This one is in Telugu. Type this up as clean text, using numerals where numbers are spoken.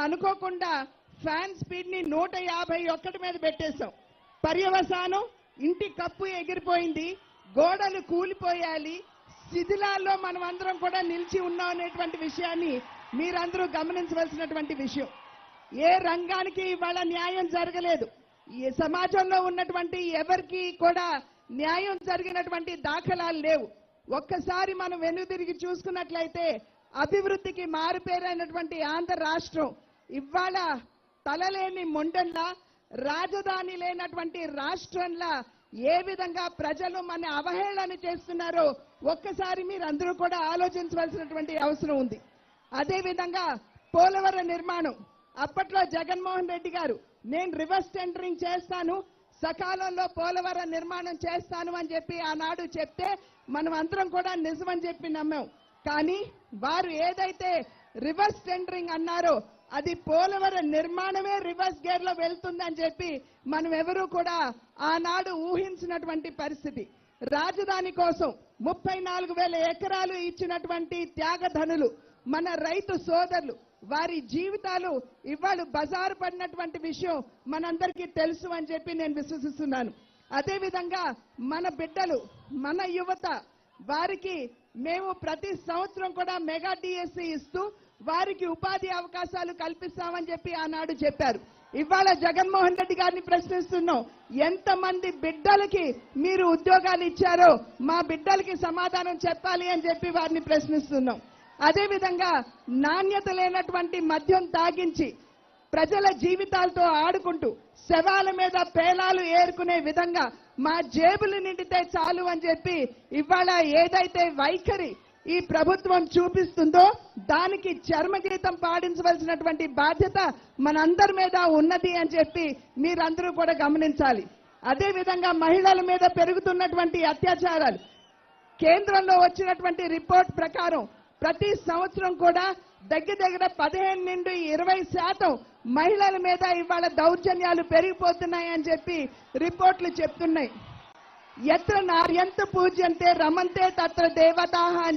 అనుకోకుండా ఫ్యాన్ స్పీడ్ ని 151 మీద పెట్టేశాం. పర్యవసానం ఇంటి కప్పు ఎగిరిపోయింది, గోడలు కూలిపోయాలి, శిథిలాల్లో మనం అందరం కూడా నిలిచి ఉన్నాం అనేటువంటి విషయాన్ని మీరందరూ గమనించవలసినటువంటి విషయం. ఏ రంగానికి ఇవాళ న్యాయం జరగలేదు. ఈ సమాజంలో ఉన్నటువంటి ఎవరికి కూడా న్యాయం జరిగినటువంటి దాఖలాలు లేవు. ఒక్కసారి మనం వెనుదిరిగి చూసుకున్నట్లయితే అభివృద్ధికి మారుపేరైనటువంటి ఆంధ్ర రాష్ట్రం ఇవాళ తలలేని మొండంలా, రాజధాని లేనటువంటి రాష్ట్రంలా ఏ విధంగా ప్రజలు మన అవహేళన చేస్తున్నారో ఒక్కసారి మీరందరూ కూడా ఆలోచించవలసినటువంటి అవసరం ఉంది. అదేవిధంగా పోలవరం నిర్మాణం, అప్పట్లో జగన్మోహన్ రెడ్డి గారు నేను రివర్స్ టెండరింగ్ చేస్తాను, సకాలంలో పోలవరం నిర్మాణం చేస్తాను అని చెప్పి ఆనాడు చెప్తే మనం అందరం కూడా నిజమని చెప్పి నమ్మాం. కానీ వారు ఏదైతే రివర్స్ టెండరింగ్ అన్నారో అది పోలవరం నిర్మాణమే రివర్స్ గేర్ లో వెళ్తుందని చెప్పి మనం ఎవరూ కూడా ఆనాడు ఊహించినటువంటి పరిస్థితి. రాజధాని కోసం 34,000 ఎకరాలు ఇచ్చినటువంటి త్యాగధనులు మన రైతు సోదరులు, వారి జీవితాలు ఇవాళ బజారు పడినటువంటి విషయం మనందరికీ తెలుసు అని చెప్పి నేను విశ్వసిస్తున్నాను. అదేవిధంగా మన బిడ్డలు, మన యువత, వారికి మేము ప్రతి సంవత్సరం కూడా మెగా డిఎస్సి ఇస్తూ వారికి ఉపాధి అవకాశాలు కల్పిస్తామని చెప్పి ఆనాడు చెప్పారు. ఇవాళ జగన్మోహన్ రెడ్డి గారిని ప్రశ్నిస్తున్నాం, ఎంతమంది బిడ్డలకి మీరు ఉద్యోగాలు ఇచ్చారో మా బిడ్డలకి సమాధానం చెప్పాలి అని చెప్పి వారిని ప్రశ్నిస్తున్నాం. అదేవిధంగా నాణ్యత లేనటువంటి మద్యం తాగించి ప్రజల జీవితాలతో ఆడుకుంటూ శవాల మీద పేలాలు ఏరుకునే విధంగా మా జేబులు నిండితే చాలు అని చెప్పి ఇవాళ ఏదైతే వైఖరి ఈ ప్రభుత్వం చూపిస్తుందో దానికి చర్మగీతం పాడించవలసినటువంటి బాధ్యత మనందరి మీద ఉన్నది అని చెప్పి మీరందరూ కూడా గమనించాలి. అదేవిధంగా మహిళల మీద పెరుగుతున్నటువంటి అత్యాచారాలు, కేంద్రంలో వచ్చినటువంటి రిపోర్ట్ ప్రకారం ప్రతి సంవత్సరం కూడా దగ్గర 15 నుండి 20% మహిళల మీద ఇవాళ దౌర్జన్యాలు పెరిగిపోతున్నాయని చెప్పి రిపోర్ట్లు చెప్తున్నాయి. ఎత్ర నార్యంత పూజ్యంతే రమంతే తత్ర దేవతాః